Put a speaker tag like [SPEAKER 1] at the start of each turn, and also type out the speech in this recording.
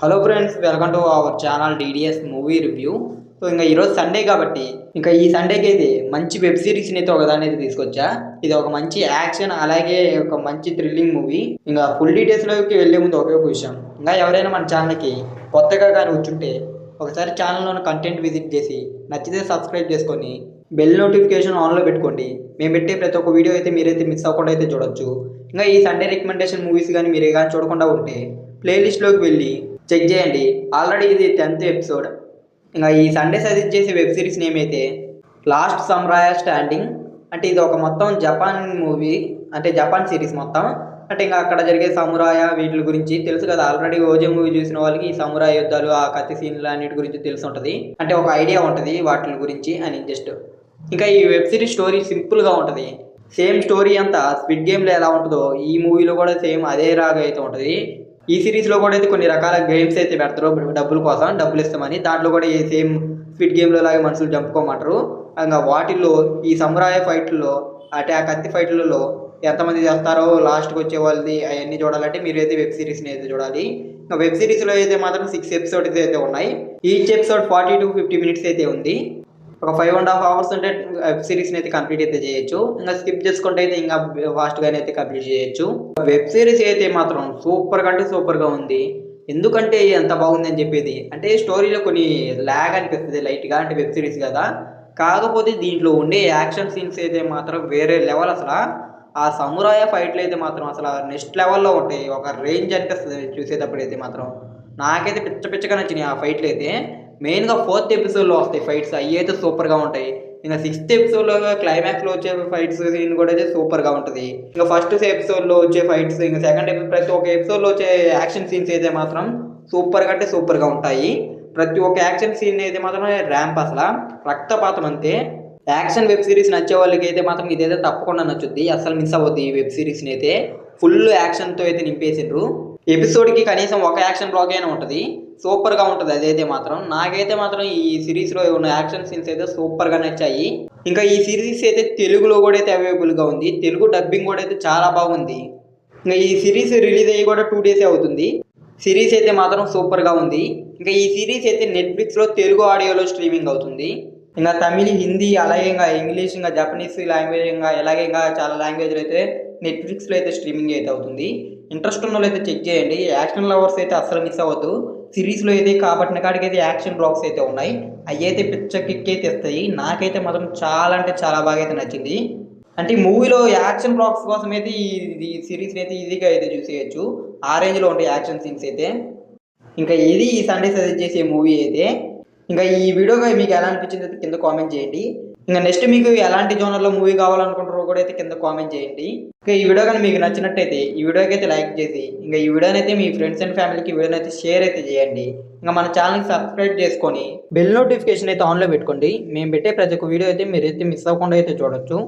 [SPEAKER 1] Hello friends, welcome to our channel DDS movie review. So ఇంకా ఈరోజు Sunday కాబట్టి ఇంకా ఈ సండేకి అయితే మంచి వెబ్ సిరీస్ని అయితే ఒకదాని అయితే తీసుకొచ్చా. ఇది ఒక మంచి యాక్షన్ అలాగే ఒక మంచి థ్రిల్లింగ్ మూవీ. ఇంకా ఫుల్ డీటెయిల్స్లోకి వెళ్ళే ముందు ఒకే ఒక విషయం, ఇంకా ఎవరైనా మన ఛానల్కి కొత్తగా కానీ వచ్చుంటే ఒకసారి ఛానల్లోని కంటెంట్ విజిట్ చేసి నచ్చితే సబ్స్క్రైబ్ చేసుకొని బెల్ నోటిఫికేషన్ ఆన్లో పెట్టుకోండి. మేము పెట్టే ప్రతి ఒక్క వీడియో అయితే మీరైతే మిస్ అవ్వకుండా అయితే చూడొచ్చు. ఇంకా ఈ సండే రికమెండేషన్ మూవీస్ కానీ మీరే కానీ చూడకుండా ఉంటే ప్లేలిస్ట్లోకి వెళ్ళి చెక్ చేయండి. ఆల్రెడీ ఇది 10th ఎపిసోడ్. ఇంకా ఈ సండే సజెస్ట్ చేసే వెబ్ సిరీస్ నేమ్ అయితే లాస్ట్ సమురాయ్ స్టాండింగ్. అంటే ఇది ఒక మొత్తం జపాన్ మూవీ, అంటే జపాన్ సిరీస్ మొత్తం. అంటే ఇంకా అక్కడ జరిగే సమురాయ వీటి గురించి తెలుసు కదా. ఆల్రెడీ ఓజే మూవీ చూసిన వాళ్ళకి ఈ సమురాయ యుద్ధాలు ఆ కత్తి సీన్లు అన్నిటి గురించి తెలిసి ఉంటుంది. అంటే ఒక ఐడియా ఉంటుంది వాటి గురించి అని జస్ట్. ఇంకా ఈ వెబ్ సిరీస్ స్టోరీ సింపుల్గా ఉంటుంది. సేమ్ స్టోరీ అంతా స్క్విడ్ గేమ్లో ఎలా ఉంటుందో ఈ మూవీలో కూడా సేమ్ అదే రాగా అయితే ఉంటుంది. ఈ సిరీస్లో కూడా అయితే కొన్ని రకాల గేమ్స్ అయితే పెడతారు డబ్బుల కోసం, డబ్బులు ఇస్తామని. దాంట్లో కూడా ఈ సేమ్ స్క్విడ్ గేమ్లో లాగా మనుషులు చంపుకోమంటారు. ఇంకా వాటిల్లో ఈ సమురాయ ఫైట్లలో అంటే ఆ కత్తి ఫైట్లలో ఎంతమంది చేస్తారో లాస్ట్కి వచ్చే వాళ్ళది అవన్నీ చూడాలంటే మీరు అయితే వెబ్ సిరీస్ని అయితే చూడాలి. ఇంకా వెబ్ సిరీస్లో అయితే మాత్రం 6 ఎపిసోడ్స్ అయితే ఉన్నాయి. ఈచ్ ఎపిసోడ్ 40 to 50 minutes అయితే ఉంది. ఒక 5.5 hours ఉంటే వెబ్ సిరీస్ని అయితే కంప్లీట్ అయితే చేయొచ్చు. ఇంకా స్కిప్ చేసుకుంటే అయితే ఇంకా ఫాస్ట్గానే అయితే కంప్లీట్ చేయొచ్చు. వెబ్ సిరీస్ అయితే మాత్రం సూపర్ కంటే సూపర్గా ఉంది. ఎందుకంటే ఎంత బాగుంది అని చెప్పేది అంటే స్టోరీలో కొన్ని ల్యాగ్ అనిపిస్తుంది లైట్గా, అంటే వెబ్ సిరీస్ కదా. కాకపోతే దీంట్లో ఉండే యాక్షన్ సీన్స్ అయితే మాత్రం వేరే లెవెల్. అసలు ఆ సమురాయ ఫైట్లు అయితే మాత్రం అసలు నెక్స్ట్ లెవెల్లో ఉంటాయి. ఒక రేంజ్ అనిపిస్తుంది చూసేటప్పుడు అయితే మాత్రం. నాకైతే పిచ్చగా నచ్చినాయి ఆ ఫైట్లు అయితే. మెయిన్గా 4th ఎపిసోడ్లో వస్తాయి ఫైట్స్, అవి అయితే సూపర్గా ఉంటాయి. ఇంకా 6th ఎపిసోడ్లో క్లైమాక్స్లో వచ్చే ఫైట్స్ సీన్ కూడా అయితే సూపర్గా ఉంటుంది. ఇంకా ఫస్ట్ ఎపిసోడ్లో వచ్చే ఫైట్స్, ఇంకా సెకండ్ ఎపిసోడ్ ప్రతి ఒక్క ఎపిసోడ్లో వచ్చే యాక్షన్ సీన్స్ అయితే మాత్రం సూపర్ కంటే సూపర్గా ఉంటాయి. ప్రతి ఒక్క యాక్షన్ సీన్ అయితే మాత్రం ర్యాంప్, అసలు రక్తపాతం అంతే. యాక్షన్ వెబ్ సిరీస్ నచ్చే వాళ్ళకి అయితే మాత్రం ఇదైతే తప్పకుండా నచ్చుద్ది. అసలు మిస్ అవ్వద్ది ఈ వెబ్ సిరీస్ని అయితే. ఫుల్ యాక్షన్తో అయితే నింపేసిండ్రు. ఎపిసోడ్కి కనీసం ఒక యాక్షన్ బ్లాక్ అయినా ఉంటుంది. సూపర్గా ఉంటుంది అదైతే మాత్రం. నాకైతే మాత్రం ఈ సిరీస్లో ఉన్న యాక్షన్ సీన్స్ అయితే సూపర్గా నచ్చాయి. ఇంకా ఈ సిరీస్ అయితే తెలుగులో కూడా అయితే అవైలబుల్గా ఉంది. తెలుగు డబ్బింగ్ కూడా అయితే చాలా బాగుంది. ఇంకా ఈ సిరీస్ రిలీజ్ అయ్యి కూడా 2 days అవుతుంది. సిరీస్ అయితే మాత్రం సూపర్గా ఉంది. ఇంకా ఈ సిరీస్ అయితే నెట్ఫ్లిక్స్లో తెలుగు ఆడియోలో స్ట్రీమింగ్ అవుతుంది. ఇంకా తమిళ్, హిందీ, అలాగే ఇంకా ఇంగ్లీష్, ఇంకా జపనీస్ లాంగ్వేజ్, ఇంకా అలాగే ఇంకా చాలా లాంగ్వేజ్లు అయితే నెట్ఫ్లిక్స్లో అయితే స్ట్రీమింగ్ అయితే అవుతుంది. ఇంట్రెస్ట్ ఉన్న వాళ్ళు అయితే చెక్ చేయండి. యాక్షన్ లవర్స్ అయితే అస్సలు మిస్ అవ్వద్దు. సిరీస్లో అయితే కాబట్టిన కాడికి అయితే యాక్షన్ బ్లాక్స్ అయితే ఉన్నాయి. అవి అయితే పిచ్చ కిక్ అయితే ఇస్తాయి. నాకైతే మాత్రం చాలా అంటే చాలా బాగా అయితే నచ్చింది. అంటే ఈ మూవీలో యాక్షన్ బ్లాక్స్ కోసం అయితే ఈ సిరీస్ని అయితే ఈజీగా అయితే చూసేయచ్చు. ఆ రేంజ్లో ఉంటాయి యాక్షన్ సీన్స్ అయితే. ఇంకా ఇది ఈ సండే సజెస్ట్ చేసే మూవీ అయితే. ఇంకా ఈ వీడియోగా మీకు ఎలా అనిపించింది అయితే కింద కామెంట్ చేయండి. ఇంకా నెక్స్ట్ మీకు ఎలాంటి జోనర్లో మూవీ కావాలనుకుంటారో కూడా అయితే కింద కామెంట్ చేయండి. ఇంకా ఈ వీడియో కానీ మీకు నచ్చినట్టయితే ఈ వీడియోకి అయితే లైక్ చేసి ఇంకా ఈ వీడియోని అయితే మీ ఫ్రెండ్స్ అండ్ ఫ్యామిలీకి వీడియోని అయితే షేర్ అయితే చేయండి. ఇంకా మన ఛానల్కి సబ్స్క్రైబ్ చేసుకొని బెల్ నోటిఫికేషన్ అయితే ఆన్లో పెట్టుకోండి. మేము పెట్టే ప్రతి ఒక్క వీడియో అయితే మీరు అయితే మిస్ అవ్వకుండా అయితే చూడొచ్చు.